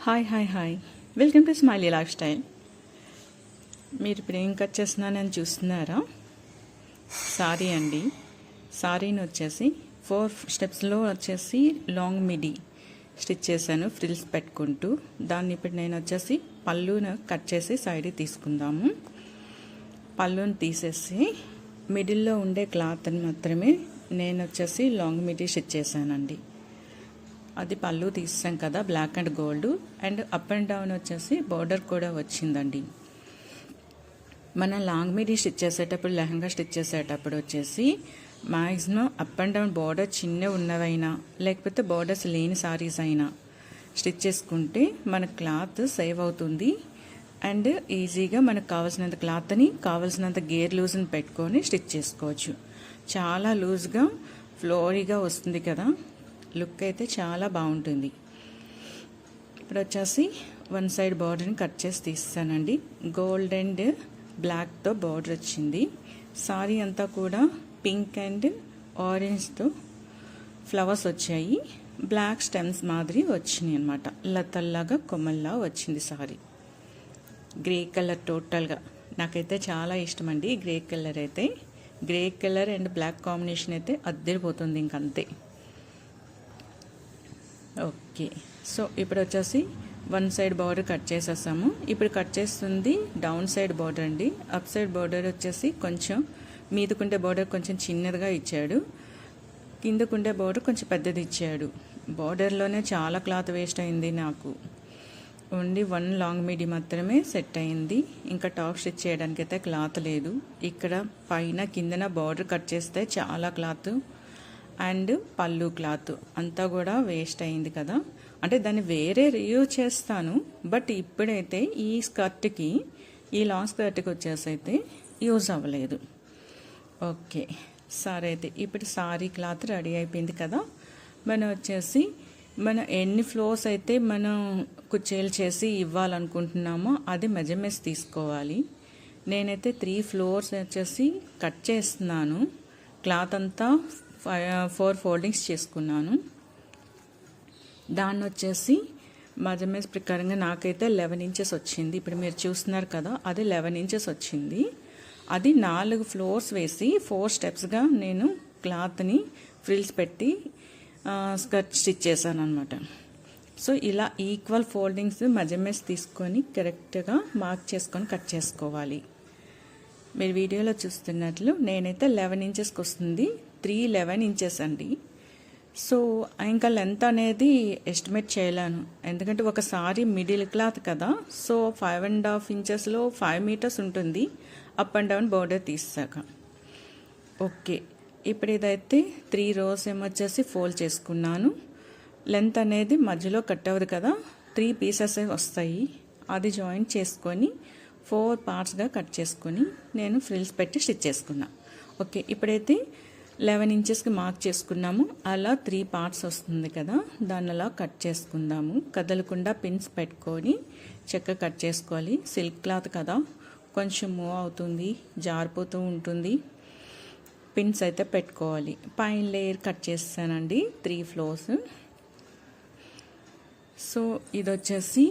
Hi welcome to smiley life style. మీరు ఇప్పుడు ఏం కట్ చేస్తున్నానని చూస్తున్నారా? సారీ అండి. సారీని వచ్చేసి 4 స్టెప్స్లో వచ్చేసి లాంగ్ మిడీ స్టిచ్ చేశాను ఫ్రిల్స్ పెట్టుకుంటూ. దాన్ని ఇప్పుడు నేను వచ్చేసి పళ్ళును కట్ చేసి సైడ్కి తీసుకుందాము. పళ్ళుని తీసేసి మిడిల్లో ఉండే క్లాత్ని మాత్రమే నేను వచ్చేసి లాంగ్ మిడీ స్టిచ్ చేశానండి. అది పళ్ళు తీసాం కదా, black and gold, and up and down వచ్చేసి బార్డర్ కూడా వచ్చిందండి. మనం లాంగ్ మిడీ స్టిచ్ చేసేటప్పుడు, లెహంగా స్టిచ్ చేసేటప్పుడు వచ్చేసి maximum up and down border చిన్న ఉన్నవైనా లేకపోతే బార్డర్స్ లేని సారీస్ అయినా స్టిచ్ చేసుకుంటే మన క్లాత్ సేవ్ అవుతుంది. అండ్ ఈజీగా మనకు కావాల్సినంత క్లాత్ని కావాల్సినంత గేర్ లూజ్ని పెట్టుకొని స్టిచ్ చేసుకోవచ్చు. చాలా లూజ్గా ఫ్లోరీగా వస్తుంది కదా, లుక్ అయితే చాలా బాగుంటుంది. ఇప్పుడు వచ్చేసి 1 సైడ్ బార్డర్ని కట్ చేసి తీస్తానండి. గోల్డ్ అండ్ బ్లాక్తో బార్డర్ వచ్చింది. సారీ అంతా కూడా పింక్ అండ్ ఆరెంజ్తో ఫ్లవర్స్ వచ్చాయి. బ్లాక్ స్టెమ్స్ మాదిరి వచ్చినాయి అనమాట. లతల్లాగా కొమ్మల్లా వచ్చింది సారీ. గ్రే కలర్ టోటల్గా నాకైతే చాలా ఇష్టం అండి. గ్రే కలర్ అయితే, grey colour and black combination అయితే అద్దరిపోతుంది ఇంకంతే. ఓకే, సో ఇప్పుడు వచ్చేసి 1 సైడ్ బార్డర్ కట్ చేసేసాము. ఇప్పుడు కట్ చేస్తుంది డౌన్ సైడ్ బార్డర్ అండి. అప్ సైడ్ బార్డర్ వచ్చేసి కొంచెం మీదకుండే బార్డర్ కొంచెం చిన్నదిగా ఇచ్చాడు, కిందకుండే బార్డర్ కొంచెం పెద్దది ఇచ్చాడు. బార్డర్లోనే చాలా క్లాత్ వేస్ట్ అయింది నాకు. ఓన్లీ 1 లాంగ్ మిడీ మాత్రమే సెట్ అయింది. ఇంకా టాప్ స్టిచ్ చేయడానికి అయితే క్లాత్ లేదు. ఇక్కడ పైన కిందన బార్డర్ కట్ చేస్తే చాలా క్లాత్ అండ్ పళ్ళు క్లాత్ అంతా కూడా వేస్ట్ అయింది కదా. అంటే దాన్ని వేరే రీయూజ్ చేస్తాను, బట్ ఇప్పుడైతే ఈ స్కర్ట్కి, ఈ లాంగ్ స్కర్ట్కి వచ్చేసి అయితే యూజ్ అవ్వలేదు. ఓకే, సరే అయితే ఇప్పుడు సారీ క్లాత్ రెడీ అయిపోయింది కదా. మనం వచ్చేసి ఎన్ని ఫ్లోర్స్ అయితే మనం కుచ్చేలు చేసి ఇవ్వాలనుకుంటున్నామో అది మెజర్మెంట్స్ తీసుకోవాలి. నేనైతే 3 ఫ్లోర్స్ వచ్చేసి కట్ చేస్తున్నాను. క్లాత్ అంతా 4 ఫోల్డింగ్స్ చేసుకున్నాను. దాన్ని వచ్చేసి మెజర్మెంట్స్ ప్రకారంగా నాకైతే 11 ఇంచెస్ వచ్చింది. ఇప్పుడు మీరు చూస్తున్నారు కదా, అది 11 ఇంచెస్ వచ్చింది. అది 4 ఫ్లోర్స్ వేసి 4 స్టెప్స్గా నేను క్లాత్ని ఫ్రిల్స్ పెట్టి స్కర్ట్ స్టిచ్ చేశాను అనమాట. సో ఇలా ఈక్వల్ ఫోల్డింగ్స్ మెజర్మెంట్స్ తీసుకొని కరెక్ట్గా మార్క్ చేసుకొని కట్ చేసుకోవాలి. మీరు వీడియోలో చూస్తున్నట్లు నేనైతే 11 ఇంచెస్కి వస్తుంది, 311 ఇంచెస్ అండి. సో ఇంకా లెంత్ అనేది ఎస్టిమేట్ చేయలేను, ఎందుకంటే ఒకసారి మిడిల్ క్లాత్ కదా. సో 5.5 ఇంచెస్లో 5 మీటర్స్ ఉంటుంది అప్ అండ్ డౌన్ బోర్డర్ తీసాక. ఓకే, ఇప్పుడు ఇదైతే 3 రోస్ ఏమొచ్చేసి ఫోల్డ్ చేసుకున్నాను. లెంత్ అనేది మధ్యలో కట్ అవ్వదు కదా, 3 పీసెస్ వస్తాయి. అది జాయింట్ చేసుకొని 4 పార్ట్స్గా కట్ చేసుకొని నేను ఫ్రిల్స్ పెట్టి స్టిచ్ చేసుకున్నా. ఓకే, ఇప్పుడైతే 11 ఇంచెస్కి మార్క్ చేసుకున్నాము. అలా 3 పార్ట్స్ వస్తుంది కదా, దాన్ని అలా కట్ చేసుకుందాము. కదలకుండా పిన్స్ పెట్టుకొని చక్కగా కట్ చేసుకోవాలి. సిల్క్ క్లాత్ కదా, కొంచెం మూవ్ అవుతుంది, జారిపోతూ ఉంటుంది. పిన్స్ అయితే పెట్టుకోవాలి. పైన లేయర్ కట్ చేస్తానండి 3 ఫ్లోర్స్. సో ఇది వచ్చేసి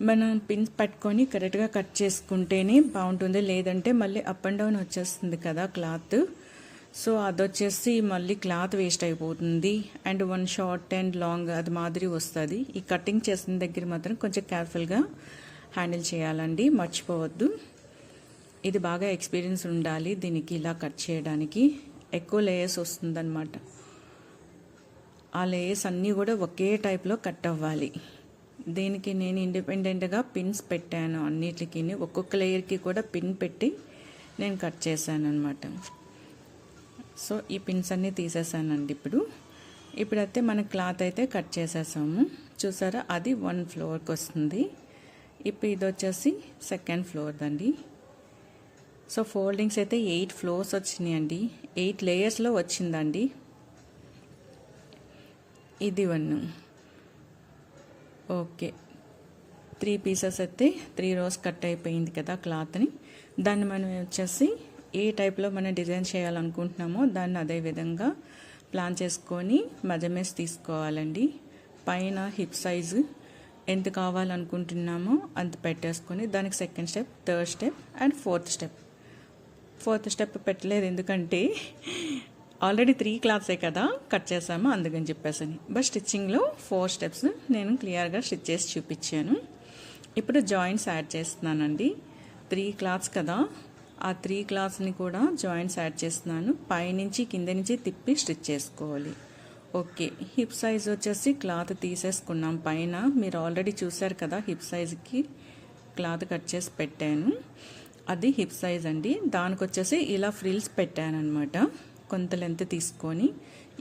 మనం పిన్స్ పట్టుకొని కరెక్ట్గా కట్ చేసుకుంటేనే బాగుంటుంది, లేదంటే మళ్ళీ అప్ అండ్ డౌన్ వచ్చేస్తుంది కదా క్లాత్. సో అది వచ్చేసి మళ్ళీ క్లాత్ వేస్ట్ అయిపోతుంది. అండ్ 1 షార్ట్ అండ్ లాంగ్ అది మాదిరి వస్తుంది. ఈ కటింగ్ చేసిన దగ్గర మాత్రం కొంచెం కేర్ఫుల్గా హ్యాండిల్ చేయాలండి, మర్చిపోవద్దు. ఇది బాగా ఎక్స్పీరియన్స్ ఉండాలి దీనికి. ఇలా కట్ చేయడానికి ఎక్కువ లేయర్స్ వస్తుందన్నమాట. ఆ లేయర్స్ అన్నీ కూడా ఒకే టైప్లో కట్ అవ్వాలి. దీనికి నేను ఇండిపెండెంట్గా పిన్స్ పెట్టాను అన్నిటికీ. ఒక్కొక్క లేయర్కి కూడా పిన్ పెట్టి నేను కట్ చేశాను అనమాట. సో ఈ పిన్స్ అన్నీ తీసేసానండి. ఇప్పుడైతే మన క్లాత్ అయితే కట్ చేసేసాము. చూసారా, అది 1 ఫ్లోర్కి వస్తుంది. ఇప్పుడు ఇది వచ్చేసి 2nd ఫ్లోర్ దండి. సో ఫోల్డింగ్స్ అయితే 8 ఫ్లోర్స్ వచ్చినాయండి. 8 లేయర్స్లో వచ్చిందండి. ఇది 1. ఓకే, 3 పీసెస్ అయితే 3 రోస్ కట్ అయిపోయింది కదా క్లాత్ని. దాన్ని మనం వచ్చేసి ఏ టైప్లో మనం డిజైన్ చేయాలనుకుంటున్నామో దాన్ని అదే విధంగా ప్లాన్ చేసుకొని మెజర్మెంట్స్ తీసుకోవాలండి. పైన హిప్ సైజు ఎంత కావాలనుకుంటున్నామో అంత పెట్టేసుకొని దానికి second step, third step and fourth step పెట్టలేదు ఎందుకంటే ఆల్రెడీ 3 క్లాత్సే కదా కట్ చేసాము అందుకని చెప్పేసని. బట్ స్టిచ్చింగ్లో 4 స్టెప్స్ నేను క్లియర్గా స్టిచ్ చేసి చూపించాను. ఇప్పుడు జాయింట్స్ యాడ్ చేస్తున్నానండి. 3 క్లాత్స్ కదా, ఆ 3 క్లాత్స్ని కూడా జాయింట్స్ యాడ్ చేస్తున్నాను. పైనుంచి కింద నుంచి తిప్పి స్టిచ్ చేసుకోవాలి. ఓకే, హిప్ సైజ్ వచ్చేసి క్లాత్ తీసేసుకున్నాం పైన. మీరు ఆల్రెడీ చూసారు కదా, హిప్ సైజ్కి క్లాత్ కట్ చేసి పెట్టాను. అది హిప్ సైజ్ అండి. దానికి వచ్చేసి ఇలా ఫ్రిల్స్ పెట్టాను అనమాట. కొంత లెంత్ తీసుకొని,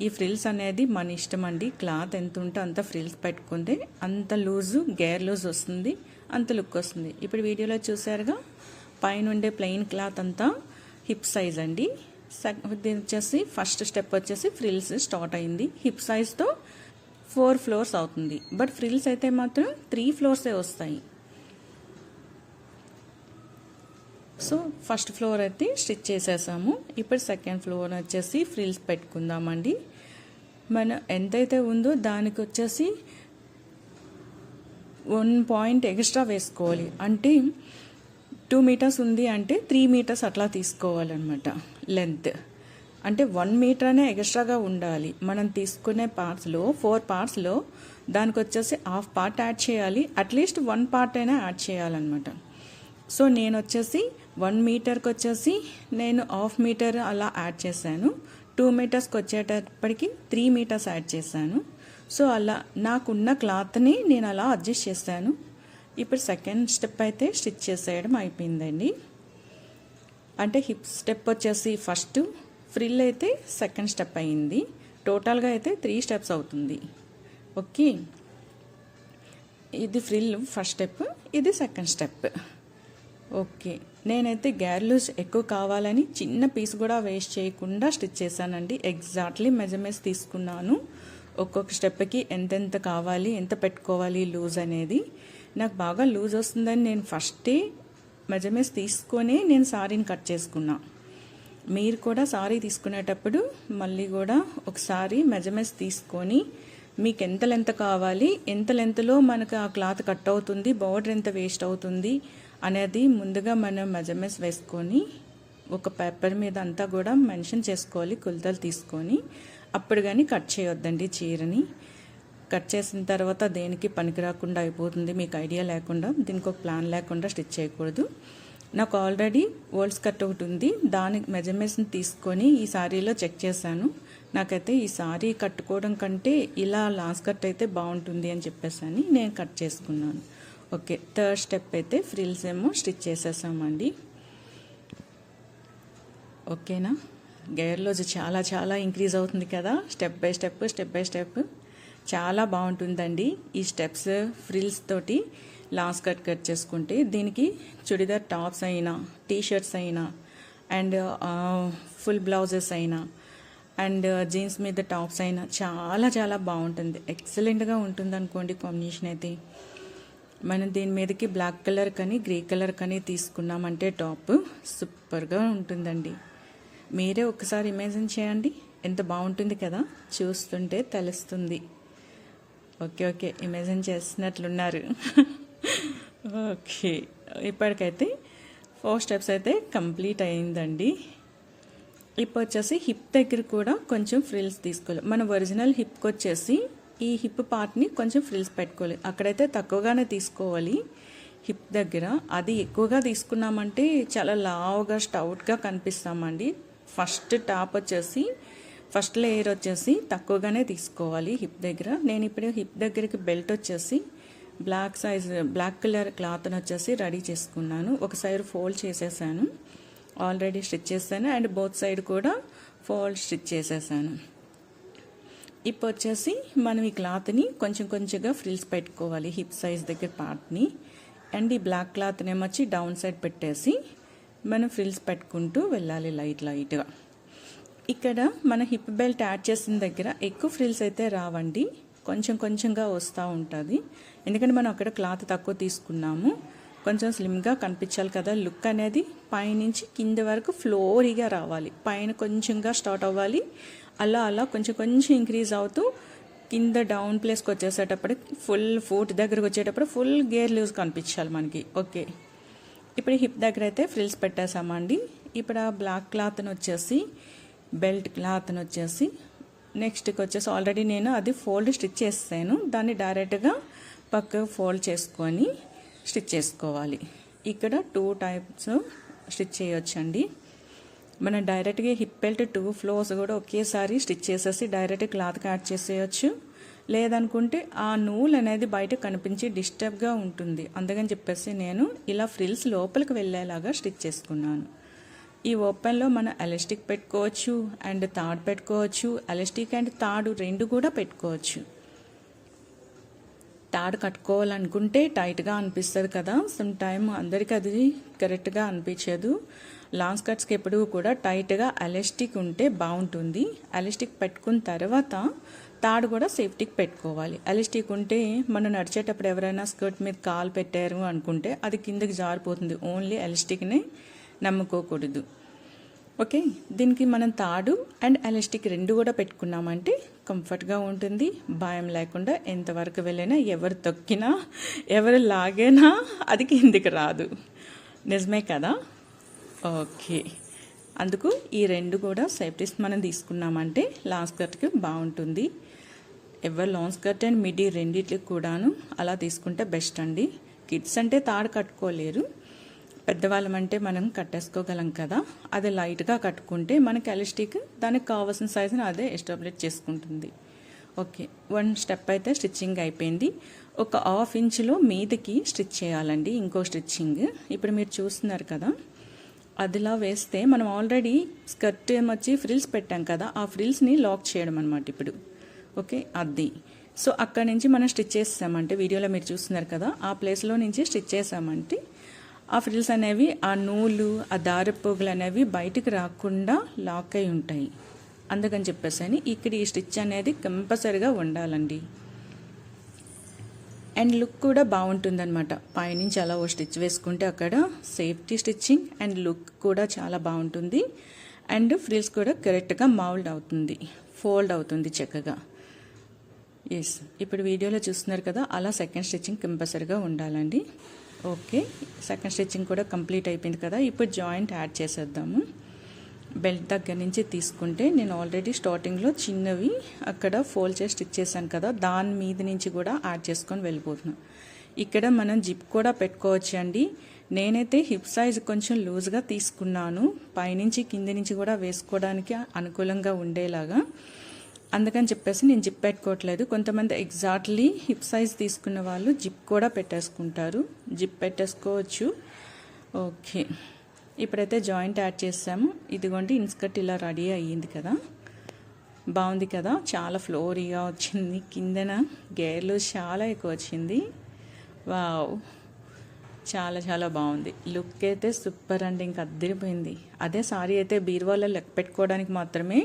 ఈ ఫ్రిల్స్ అనేది మన ఇష్టం అండి. క్లాత్ ఎంత ఉంటే అంత ఫ్రిల్స్ పెట్టుకుంటే అంత లూజు, గేర్ లూజ్ వస్తుంది, అంత లుక్ వస్తుంది. ఇప్పుడు వీడియోలో చూసారుగా, పైన ఉండే ప్లెయిన్ క్లాత్ అంతా హిప్ సైజ్ అండి. ఇది వచ్చేసి ఫస్ట్ స్టెప్ వచ్చేసి ఫ్రిల్స్ స్టార్ట్ అయింది. హిప్ సైజ్తో 4 ఫ్లోర్స్ అవుతుంది. బట్ ఫ్రిల్స్ అయితే మాత్రం 3 ఫ్లోర్సే వస్తాయి. సో ఫస్ట్ ఫ్లోర్ అయితే స్టిచ్ చేసేసాము. ఇప్పుడు సెకండ్ ఫ్లోర్ వచ్చేసి ఫ్రిల్స్ పెట్టుకుందామండి. మన ఎంతైతే ఉందో దానికి వచ్చేసి 1 పాయింట్ ఎక్స్ట్రా వేసుకోవాలి. అంటే 2 మీటర్స్ ఉంది అంటే 3 మీటర్స్ అట్లా తీసుకోవాలన్నమాట లెంత్. అంటే 1 మీటర్ ఎక్స్ట్రాగా ఉండాలి. మనం తీసుకునే పార్ట్స్లో 4 పార్ట్స్లో దానికి వచ్చేసి హాఫ్ పార్ట్ యాడ్ చేయాలి. అట్లీస్ట్ 1 పార్ట్ అయినా యాడ్ చేయాలన్నమాట. సో నేను వచ్చేసి 1 మీటర్కి వచ్చేసి నేను హాఫ్ మీటర్ అలా యాడ్ చేశాను. 2 మీటర్స్కి వచ్చేటప్పటికి 3 మీటర్స్ యాడ్ చేశాను. సో అలా నాకున్న క్లాత్ని నేను అలా అడ్జస్ట్ చేశాను. ఇప్పుడు సెకండ్ స్టెప్ అయితే స్టిచ్ చేసేయడం అయిపోయిందండి. అంటే హిప్ స్టెప్ వచ్చేసి ఫస్ట్, ఫ్రిల్ అయితే సెకండ్ స్టెప్ అయింది. టోటల్గా అయితే 3 స్టెప్స్ అవుతుంది. ఓకే, ఇది ఫ్రిల్ ఫస్ట్ స్టెప్, ఇది సెకండ్ స్టెప్. ఓకే, నేనైతే గేర్ లూజ్ ఎక్కువ కావాలని చిన్న పీస్ కూడా వేస్ట్ చేయకుండా స్టిచ్ చేశానండి. ఎగ్జాక్ట్లీ మెజర్మెంట్స్ తీసుకున్నాను. ఒక్కొక్క స్టెప్కి ఎంతెంత కావాలి, ఎంత పెట్టుకోవాలి లూజ్ అనేది. నాకు బాగా లూజ్ వస్తుందని నేను ఫస్టే మెజర్మెంట్స్ తీసుకొని నేను సారీని కట్ చేసుకున్నా. మీరు కూడా సారీ తీసుకునేటప్పుడు మళ్ళీ కూడా ఒకసారి మెజర్మెంట్స్ తీసుకొని మీకు ఎంత లెంత్ కావాలి, ఎంత లెంత్లో మనకు ఆ క్లాత్ కట్ అవుతుంది, బార్డర్ ఎంత వేస్ట్ అవుతుంది అనేది ముందుగా మనం మెజర్మెంట్స్ వేసుకొని ఒక పేపర్ మీద అంతా కూడా మెన్షన్ చేసుకోవాలి కొలతలు తీసుకొని. అప్పుడు కానీ కట్ చేయొద్దండి చీరని. కట్ చేసిన తర్వాత దేనికి పనికి రాకుండా అయిపోతుంది. మీకు ఐడియా లేకుండా, దీనికి ఒక ప్లాన్ లేకుండా స్టిచ్ చేయకూడదు. నాకు ఆల్రెడీ ఓల్డ్స్ కట్ ఒకటి ఉంది, దానికి మెజర్మెంట్స్ని తీసుకొని ఈ సారీలో చెక్ చేశాను. నాకైతే ఈ సారీ కట్టుకోవడం కంటే ఇలా లాస్ట్ కట్ అయితే బాగుంటుంది అని చెప్పేసి నేను కట్ చేసుకున్నాను. ఓకే, థర్డ్ స్టెప్ అయితే ఫ్రిల్స్ ఏమో స్టిచ్ చేసేసామండి. ఓకేనా, గేర్ లూజ్ చాలా చాలా ఇంక్రీజ్ అవుతుంది కదా, స్టెప్ బై స్టెప్ చాలా బాగుంటుందండి. ఈ స్టెప్స్ ఫ్రిల్స్ తోటి లాస్ట్ కట్ చేసుకుంటే దీనికి చుడిదార్ టాప్స్ అయినా, టీషర్ట్స్ అయినా, అండ్ ఫుల్ బ్లౌజెస్ అయినా, అండ్ జీన్స్ మీద టాప్స్ అయినా చాలా చాలా బాగుంటుంది. ఎక్సలెంట్గా ఉంటుంది అనుకోండి కాంబినేషన్ అయితే. మనం దీని మీదకి బ్లాక్ కలర్ కానీ గ్రే కలర్ కానీ తీసుకున్నామంటే టాప్ సూపర్గా ఉంటుందండి. మీరే ఒకసారి ఇమాజిన్ చేయండి, ఎంత బాగుంటుంది కదా, చూస్తుంటే తెలుస్తుంది. Okay, imagine చేస్తున్నట్లున్నారు. ఓకే, ఇప్పటికైతే 4 స్టెప్స్ అయితే కంప్లీట్ అయిందండి. ఇప్పుడు వచ్చేసి హిప్ దగ్గర కూడా కొంచెం ఫ్రిల్స్ తీసుకోవాలి. మన ఒరిజినల్ హిప్కి వచ్చేసి ఈ హిప్ పార్ట్ని కొంచెం ఫ్రిల్స్ పెట్టుకోవాలి. అక్కడైతే తక్కువగానే తీసుకోవాలి. హిప్ దగ్గర అది ఎక్కువగా తీసుకున్నామంటే చాలా లావుగా స్టౌట్గా కనిపిస్తామండి. ఫస్ట్ టాప్ వచ్చేసి ఫస్ట్ లేయర్ వచ్చేసి తక్కువగానే తీసుకోవాలి హిప్ దగ్గర. నేను ఇప్పుడు హిప్ దగ్గరికి బెల్ట్ వచ్చేసి బ్లాక్ కలర్ క్లాత్ని వచ్చేసి రెడీ చేసుకున్నాను. ఒక సైడ్ ఫోల్డ్ చేసేసాను, ఆల్రెడీ స్టిచ్ చేశాను, అండ్ బోత్ సైడ్ కూడా ఫోల్డ్ స్టిచ్ చేసేసాను. ఇప్పుడు వచ్చేసి మనం ఈ క్లాత్ని కొంచెంగా ఫ్రిల్స్ పెట్టుకోవాలి హిప్ సైజ్ దగ్గర పార్ట్ని. అండ్ ఈ బ్లాక్ క్లాత్ని ఏమొచ్చి డౌన్ సైడ్ పెట్టేసి మనం ఫ్రిల్స్ పెట్టుకుంటూ వెళ్ళాలి లైట్గా. ఇక్కడ మన హిప్ బెల్ట్ యాడ్ చేసిన దగ్గర ఎక్కువ ఫ్రిల్స్ అయితే రావండి, కొంచెంగా వస్తూ ఉంటుంది. ఎందుకంటే మనం అక్కడ క్లాత్ తక్కువ తీసుకున్నాము. కొంచెం స్లిమ్గా కనిపించాలి కదా, లుక్ అనేది పైనుంచి కింద వరకు ఫ్లోరీగా రావాలి. పైన కొంచెంగా స్టార్ట్ అవ్వాలి, అలా కొంచెం ఇంక్రీజ్ అవుతూ కింద డౌన్ ప్లేస్కి వచ్చేసేటప్పుడు ఫుల్ ఫుట్ దగ్గరకు వచ్చేటప్పుడు ఫుల్ గేర్ లూజ్ కనిపించాలి మనకి. ఓకే, ఇప్పుడు హిప్ దగ్గర అయితే ఫ్రిల్స్ పెట్టేసామండి. ఇప్పుడు ఆ బ్లాక్ క్లాత్ని వచ్చేసి బెల్ట్ క్లాత్ని వచ్చేసి నెక్స్ట్కి వచ్చేసి ఆల్రెడీ నేను అది ఫోల్డ్ స్టిచ్ చేస్తాను. దాన్ని డైరెక్ట్గా పక్కకు ఫోల్డ్ చేసుకొని స్టిచ్ చేసుకోవాలి. ఇక్కడ 2 టైప్స్ స్టిచ్ చేయొచ్చండి. మనం డైరెక్ట్గా హిప్ బెల్ట్ 2 ఫ్లోర్స్ కూడా ఒకేసారి స్టిచ్ చేసేసి డైరెక్ట్ క్లాత్కి యాడ్ చేసేయచ్చు. లేదనుకుంటే ఆ నూలు అనేది బయట కనిపించి డిస్టర్బ్గా ఉంటుంది. అందుకని చెప్పేసి నేను ఇలా ఫ్రిల్స్ లోపలికి వెళ్ళేలాగా స్టిచ్ చేసుకున్నాను. ఈ ఓపెన్లో మనం ఎలాస్టిక్ పెట్టుకోవచ్చు అండ్ తాడు పెట్టుకోవచ్చు. ఎలాస్టిక్ అండ్ తాడు 2 కూడా పెట్టుకోవచ్చు. తాడు కట్టుకోవాలనుకుంటే టైట్గా అనిపిస్తుంది కదా, సమ్ టైమ్ అందరికీ అది కరెక్ట్గా అనిపించదు. లాంగ్ స్కర్ట్స్కి ఎప్పుడు కూడా టైట్గా ఎలాస్టిక్ ఉంటే బాగుంటుంది. ఎలాస్టిక్ పెట్టుకున్న తర్వాత తాడు కూడా సేఫ్టీకి పెట్టుకోవాలి. ఎలాస్టిక్ ఉంటే మనం నడిచేటప్పుడు ఎవరైనా స్కర్ట్ మీద కాలు పెట్టారు అనుకుంటే అది కిందకి జారిపోతుంది. ఓన్లీ ఎలాస్టిక్ని నమ్ముకోకూడదు. ఓకే, దీనికి మనం తాడు అండ్ ఎలాస్టిక్ 2 కూడా పెట్టుకున్నామంటే కంఫర్ట్గా ఉంటుంది. భయం లేకుండా ఎంతవరకు వెళ్ళినా ఎవరు తొక్కినా ఎవరు లాగినా అది కిందికి రాదు. నిజమే కదా? ఓకే, అందుకు ఈ 2 కూడా సేఫ్టీస్ మనం తీసుకున్నామంటే లాంగ్ స్కర్ట్కి బాగుంటుంది. ఎవరు లాంగ్ స్కర్ట్ అండ్ మిడ్డీ రెండిట్లకి కూడాను అలా తీసుకుంటే బెస్ట్ అండి. కిడ్స్ అంటే తాడు కట్టుకోలేరు, పెద్దవాళ్ళం అంటే మనం కట్టేసుకోగలం కదా. అది లైట్గా కట్టుకుంటే మనకి ఎలాస్టిక్ దానికి కావాల్సిన సైజుని అదే ఎస్టాబ్లిష్ చేసుకుంటుంది. ఓకే, 1 స్టెప్ అయితే స్టిచ్చింగ్ అయిపోయింది. ఒక 1/2 ఇంచులో మీదకి స్టిచ్ చేయాలండి ఇంకో స్టిచ్చింగ్. ఇప్పుడు మీరు చూస్తున్నారు కదా, అదిలా వేస్తే మనం ఆల్రెడీ స్కర్ట్ వచ్చి ఫ్రిల్స్ పెట్టాం కదా, ఆ ఫ్రిల్స్ని లాక్ చేయడం అనమాట ఇప్పుడు. ఓకే, అది సో అక్కడి నుంచి మనం స్టిచ్ చేసామంటే వీడియోలో మీరు చూస్తున్నారు కదా, ఆ ప్లేస్లో నుంచి స్టిచ్ చేసామంటే ఆ ఫ్రిల్స్ అనేవి ఆ నూలు ఆ దారపోగులు అనేవి బయటికి రాకుండా లాక్ అయి ఉంటాయి. అందుకని చెప్పేసి ఇక్కడ ఈ స్టిచ్ అనేది కంపల్సరీగా ఉండాలండి. అండ్ లుక్ కూడా బాగుంటుందన్నమాట. పైనుంచి అలా ఓ స్టిచ్ వేసుకుంటే అక్కడ సేఫ్టీ స్టిచ్చింగ్ అండ్ లుక్ కూడా చాలా బాగుంటుంది. అండ్ ఫ్రిల్స్ కూడా కరెక్ట్గా మౌల్డ్ అవుతుంది, ఫోల్డ్ అవుతుంది చక్కగా. ఎస్, ఇప్పుడు వీడియోలో చూస్తున్నారు కదా, అలా సెకండ్ స్టిచ్చింగ్ కంపల్సరీగా ఉండాలండి. ఓకే, సెకండ్ స్టిచ్చింగ్ కూడా కంప్లీట్ అయిపోయింది కదా. ఇప్పుడు జాయింట్ యాడ్ చేసేద్దాము. బెల్ట్ దగ్గర నుంచి తీసుకుంటే నేను ఆల్రెడీ స్టార్టింగ్లో చిన్నవి అక్కడ ఫోల్డ్ చేసి స్టిచ్ చేశాను కదా, దాని మీద నుంచి కూడా యాడ్ చేసుకొని వెళ్ళిపోతున్నాను. ఇక్కడ మనం జిప్ కూడా పెట్టుకోవచ్చు అండి. నేనైతే హిప్ సైజ్ కొంచెం లూజ్గా తీసుకున్నాను, పైనుంచి కింది నుంచి కూడా వేసుకోవడానికి అనుకూలంగా ఉండేలాగా. అందుకని చెప్పేసి నేను జిప్ పెట్టుకోవట్లేదు. కొంతమంది ఎగ్జాక్ట్లీ హిప్ సైజ్ తీసుకున్న వాళ్ళు జిప్ కూడా పెట్టేసుకుంటారు, జిప్ పెట్టేసుకోవచ్చు. ఓకే, ఇప్పుడైతే జాయింట్ యాడ్ చేసాము. ఇదిగోండి ఇన్స్కర్ట్ ఇలా రెడీ అయ్యింది కదా, బాగుంది కదా, చాలా ఫ్లోరీగా వచ్చింది. కిందన గేర్లు చాలా ఎక్కువ వచ్చింది. వావ్, చాలా చాలా బాగుంది. లుక్ అయితే సూపర్ అండి, ఇంకా అద్దరిపోయింది. అదే సారీ అయితే బీరువాలో లెక్క పెట్టుకోవడానికి మాత్రమే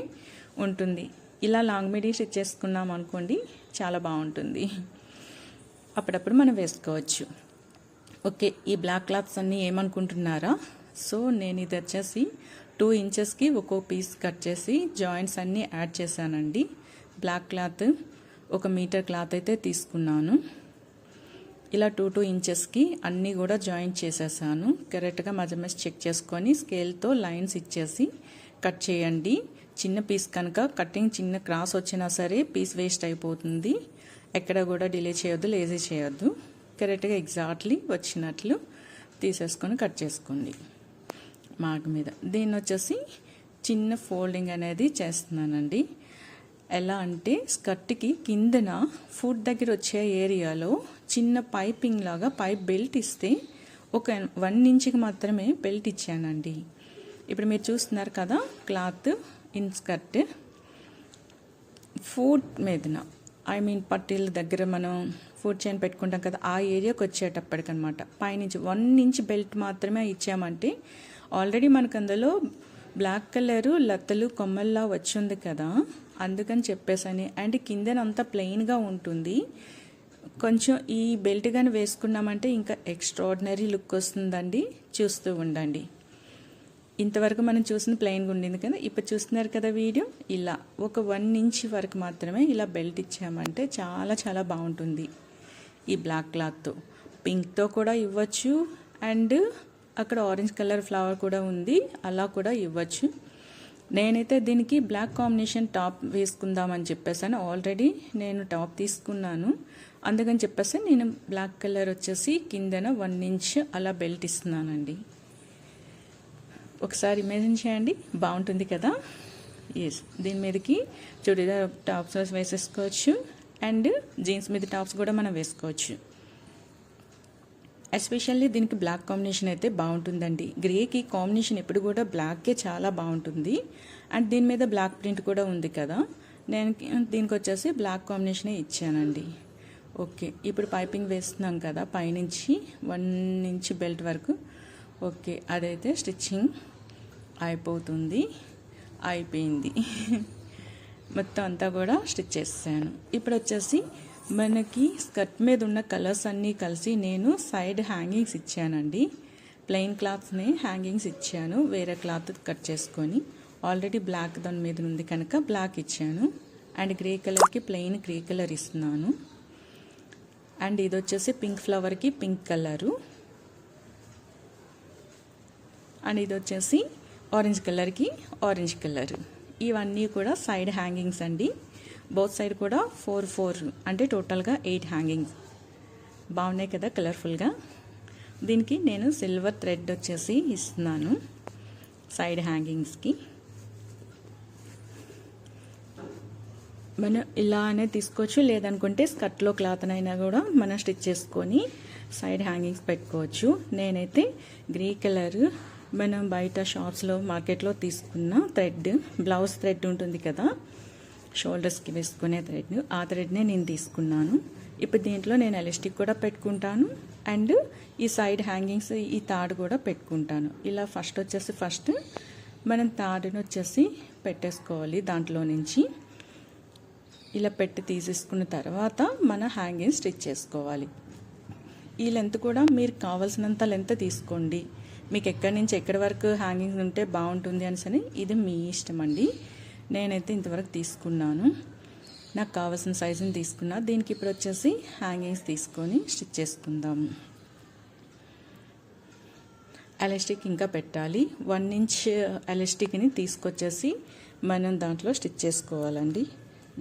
ఉంటుంది. ఇలా లాంగ్ మిడీ స్టిచ్ చేసుకున్నాం అనుకోండి, చాలా బాగుంటుంది. అప్పుడప్పుడు మనం వేసుకోవచ్చు. ఓకే, ఈ బ్లాక్ క్లాత్స్ అన్నీ ఏమనుకుంటున్నారా? సో నేను ఇది వచ్చేసి 2 ఇంచెస్కి ఒక్కో పీస్ కట్ చేసి జాయింట్స్ అన్నీ యాడ్ చేశానండి. బ్లాక్ క్లాత్ 1 మీటర్ క్లాత్ అయితే తీసుకున్నాను. ఇలా 2 ఇంచెస్కి అన్నీ కూడా జాయింట్ చేసేసాను. కరెక్ట్గా మెజర్మెంట్స్ చెక్ చేసుకొని స్కేల్తో లైన్స్ ఇచ్చేసి కట్ చేయండి. చిన్న పీస్ కనుక కటింగ్ చిన్న క్రాస్ వచ్చినా సరే పీస్ వేస్ట్ అయిపోతుంది. ఎక్కడ కూడా డిలే చేయొద్దు, లేజీ చేయొద్దు. కరెక్ట్గా ఎగ్జాక్ట్లీ వచ్చినట్లు తీసేసుకొని కట్ చేసుకోండి మార్క్ మీద. దీన్ని వచ్చేసి చిన్న ఫోల్డింగ్ అనేది చేస్తున్నానండి. ఎలా అంటే స్కర్ట్కి కిందన ఫుట్ దగ్గర వచ్చే ఏరియాలో చిన్న పైపింగ్ లాగా పైప్ బెల్ట్ ఇస్తే ఒక 1 ఇంచుకి మాత్రమే బెల్ట్ ఇచ్చానండి. ఇప్పుడు మీరు చూస్తున్నారు కదా, క్లాత్ ఇన్ స్కర్ట్ ఫుట్ మీదన పట్టీల దగ్గర మనం ఫుట్ చైన్ పెట్టుకుంటాం కదా, ఆ ఏరియాకి వచ్చేటప్పటికనమాట పైనుంచి 1 ఇంచ్ బెల్ట్ మాత్రమే ఇచ్చామంటే ఆల్రెడీ మనకు అందులో బ్లాక్ కలరు లతలు కొమ్మల్లా వచ్చింది కదా, అందుకని చెప్పేసని. అండ్ కిందనంతా ప్లెయిన్గా ఉంటుంది. కొంచెం ఈ బెల్ట్ కానీ వేసుకున్నామంటే ఇంకా ఎక్స్ట్రాడినరీ లుక్ వస్తుందండి. చూస్తూ ఉండండి. ఇంతవరకు మనం చూసిన ప్లెయిన్గా ఉండింది కదా, ఇప్పుడు చూస్తున్నారు కదా వీడియో, ఇలా ఒక 1 ఇంచ్ వరకు మాత్రమే ఇలా బెల్ట్ ఇచ్చామంటే చాలా చాలా బాగుంటుంది. ఈ బ్లాక్ క్లాత్తో పింక్తో కూడా ఇవ్వచ్చు, అండ్ అక్కడ ఆరెంజ్ కలర్ ఫ్లవర్ కూడా ఉంది, అలా కూడా ఇవ్వచ్చు. నేనైతే దీనికి బ్లాక్ కాంబినేషన్ టాప్ వేసుకుందామని చెప్పేసాను. ఆల్రెడీ నేను టాప్ తీసుకున్నాను, అందుకని చెప్పేసి నేను బ్లాక్ కలర్ వచ్చేసి కిందన 1 ఇంచ్ అలా బెల్ట్ ఇస్తున్నానండి. ఒకసారి ఇమేజిన్ చేయండి, బాగుంటుంది కదా. ఎస్, దీని మీదకి చుడిదార్ టాప్స్ వేసేసుకోవచ్చు, అండ్ జీన్స్ మీద టాప్స్ కూడా మనం వేసుకోవచ్చు. ఎస్పెషల్లీ దీనికి బ్లాక్ కాంబినేషన్ అయితే బాగుంటుందండి. గ్రేకి కాంబినేషన్ ఎప్పుడు కూడా బ్లాక్కే చాలా బాగుంటుంది, అండ్ దీని మీద బ్లాక్ ప్రింట్ కూడా ఉంది కదా, నేను దీనికి వచ్చేసి బ్లాక్ కాంబినేషనే ఇచ్చానండి. ఓకే, ఇప్పుడు పైపింగ్ వేస్తున్నాం కదా పైనుంచి 1 ఇంచ్ బెల్ట్ వరకు. ఓకే, అదైతే స్టిచ్చింగ్ అయిపోయింది. మొత్తం అంతా కూడా స్టిచ్ చేస్తాను. ఇప్పుడు వచ్చేసి మనకి స్కర్ట్ మీద ఉన్న కలర్స్ అన్నీ కలిసి నేను సైడ్ హ్యాంగింగ్స్ ఇచ్చానండి. ప్లెయిన్ క్లాత్స్ని హ్యాంగింగ్స్ ఇచ్చాను, వేరే క్లాత్ కట్ చేసుకొని. ఆల్రెడీ బ్లాక్ దాని మీద ఉంది కనుక బ్లాక్ ఇచ్చాను, అండ్ గ్రే కలర్కి ప్లెయిన్ గ్రే కలర్ ఇస్తున్నాను. అండ్ ఇది వచ్చేసి పింక్ ఫ్లవర్కి పింక్ కలరు, అండ్ ఇది వచ్చేసి ఆరెంజ్ కలర్కి ఆరెంజ్ కలర్. ఇవన్నీ కూడా సైడ్ హ్యాంగింగ్స్ అండి. బోత్ సైడ్ కూడా 4 అంటే టోటల్గా 8 హ్యాంగింగ్స్. బాగున్నాయి కదా కలర్ఫుల్గా. దీనికి నేను సిల్వర్ థ్రెడ్ వచ్చేసి ఇస్తున్నాను సైడ్ హ్యాంగింగ్స్కి. మనం ఇలానే తీసుకోవచ్చు, లేదనుకుంటే స్కర్ట్లో క్లాత్ అయినా కూడా మనం స్టిచ్ చేసుకొని సైడ్ హ్యాంగింగ్స్ పెట్టుకోవచ్చు. నేనైతే గ్రే కలర్ మనం బయట షాప్స్లో మార్కెట్లో తీసుకున్న థ్రెడ్, బ్లౌజ్ థ్రెడ్ ఉంటుంది కదా, షోల్డర్స్కి వేసుకునే థ్రెడ్, ఆ థ్రెడ్నే నేను తీసుకున్నాను. ఇప్పుడు దీంట్లో నేను ఎలాస్టిక్ కూడా పెట్టుకుంటాను, అండ్ ఈ సైడ్ హ్యాంగింగ్స్ ఈ తాడు కూడా పెట్టుకుంటాను. ఇలా ఫస్ట్ మనం తాడుని వచ్చేసి పెట్టేసుకోవాలి. దాంట్లో నుంచి ఇలా పెట్టి తీసేసుకున్న తర్వాత మన హ్యాంగింగ్ స్టిచ్ చేసుకోవాలి. ఈ లెంత్ కూడా మీరు కావాల్సినంత లెంత్ తీసుకోండి. మీకు ఎక్కడి నుంచి ఎక్కడి వరకు హ్యాంగింగ్స్ ఉంటే బాగుంటుంది అని ఇది మీ ఇష్టం అండి. నేనైతే ఇంతవరకు తీసుకున్నాను, నాకు కావాల్సిన సైజుని తీసుకున్నా. దీనికి ఇప్పుడు వచ్చేసి హ్యాంగింగ్స్ తీసుకొని స్టిచ్ చేసుకుందాము. ఎలాస్టిక్ ఇంకా పెట్టాలి. 1 ఇంచ్ ఎలాస్టిక్ని తీసుకొచ్చేసి మనం దాంట్లో స్టిచ్ చేసుకోవాలండి.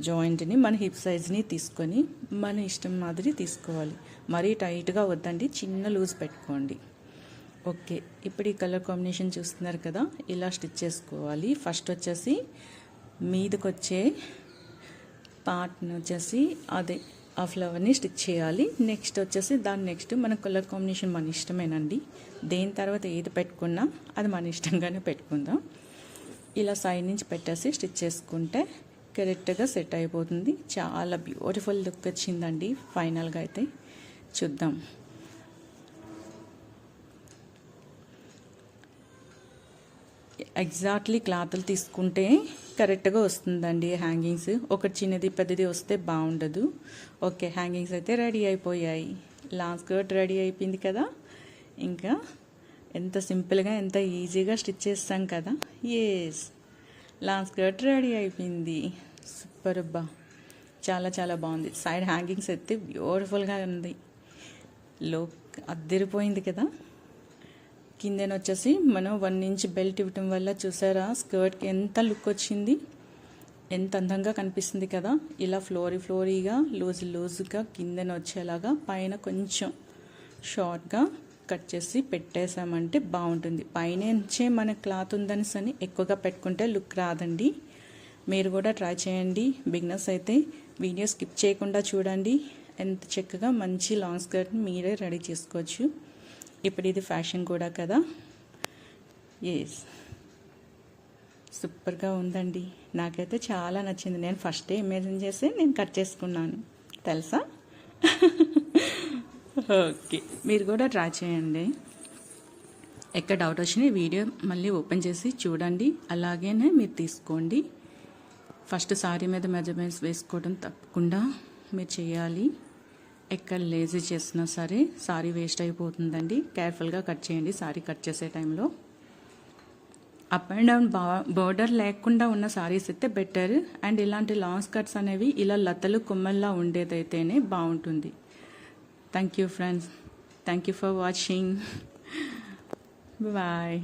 జాయింట్ని మన హిప్ సైజ్ని తీసుకొని మన ఇష్టం మాదిరి తీసుకోవాలి. మరీ టైట్గా వద్దండి, చిన్న లూజ్ పెట్టుకోండి. ఓకే, ఇప్పుడు ఈ కలర్ కాంబినేషన్ చూస్తున్నారు కదా, ఇలా స్టిచ్ చేసుకోవాలి. ఫస్ట్ వచ్చేసి మీదకి వచ్చే పార్ట్ని వచ్చేసి అదే ఆ ఫ్లవర్ని స్టిచ్ చేయాలి. నెక్స్ట్ వచ్చేసి నెక్స్ట్ మన కలర్ కాంబినేషన్ మన ఇష్టమేనండి. దేని తర్వాత ఏది పెట్టుకున్నా అది మన ఇష్టంగానే పెట్టుకుందాం. ఇలా సైడ్ నుంచి పెట్టేసి స్టిచ్ చేసుకుంటే కరెక్ట్గా సెట్ అయిపోతుంది. చాలా బ్యూటిఫుల్ లుక్ వచ్చిందండి. ఫైనల్గా అయితే చూద్దాం. ఎగ్జాక్ట్లీ క్లాత్లు తీసుకుంటే కరెక్ట్గా వస్తుందండి హ్యాంగింగ్స్. ఒకటి చిన్నది పెద్దది వస్తే బాగుండదు. ఓకే, హ్యాంగింగ్స్ అయితే రెడీ అయిపోయాయి. లాంగ్ స్కర్ట్ రెడీ అయిపోయింది కదా. ఇంకా ఎంత సింపుల్గా ఎంత ఈజీగా స్టిచ్ చేస్తాం కదా. ఎస్, లాంగ్ స్కర్ట్ రెడీ అయిపోయింది. సూపర్ అబ్బా, చాలా చాలా బాగుంది. సైడ్ హ్యాంగింగ్స్ అయితే బ్యూటిఫుల్గా ఉంది. లుక్ అద్దరిపోయింది కదా. కిందన వచ్చేసి మనం 1 ఇంచ్ బెల్ట్ ఇవ్వటం వల్ల చూసారా స్కర్ట్కి ఎంత లుక్ వచ్చింది, ఎంత అందంగా కనిపిస్తుంది కదా. ఇలా ఫ్లోరీగా లూజ్గా కిందన వచ్చేలాగా పైన కొంచెం షార్ట్గా కట్ చేసి పెట్టేసామంటే బాగుంటుంది. పైనుంచే మన క్లాత్ ఉందని ఎక్కువగా పెట్టుకుంటే లుక్ రాదండి. మీరు కూడా ట్రై చేయండి. బిగినర్స్ అయితే వీడియో స్కిప్ చేయకుండా చూడండి. ఎంత చక్కగా మంచి లాంగ్ స్కర్ట్ని మీరే రెడీ చేసుకోవచ్చు. ఇప్పుడు ఇది ఫ్యాషన్ కూడా కదా. ఎస్, సూపర్గా ఉందండి. నాకైతే చాలా నచ్చింది. నేను ఫస్టే ఇమేజిన్ చేసి నేను కట్ చేసుకున్నాను తెలుసా. ఓకే, మీరు కూడా ట్రై చేయండి. ఎక్కడ డౌట్ వచ్చినా వీడియో మళ్ళీ ఓపెన్ చేసి చూడండి. అలాగేనే మీరు తీసుకోండి. ఫస్ట్ సారీ మీద మెజర్మెంట్స్ వేసుకోవడం తప్పకుండా మీరు చేయాలి. ఎక్కడ లేజీ చేసినా సరే సారీ వేస్ట్ అయిపోతుందండి. కేర్ఫుల్గా కట్ చేయండి సారీ కట్ చేసే టైంలో. అప్ అండ్ డౌన్ బోర్డర్ లేకుండా ఉన్న సారీస్ అయితే బెటర్. అండ్ ఇలాంటి లాంగ్ స్కర్ట్స్ అనేవి ఇలా లతలు కొమ్మల్లా ఉండేదైతేనే బాగుంటుంది. Thank you friends. Thank you for watching. Bye.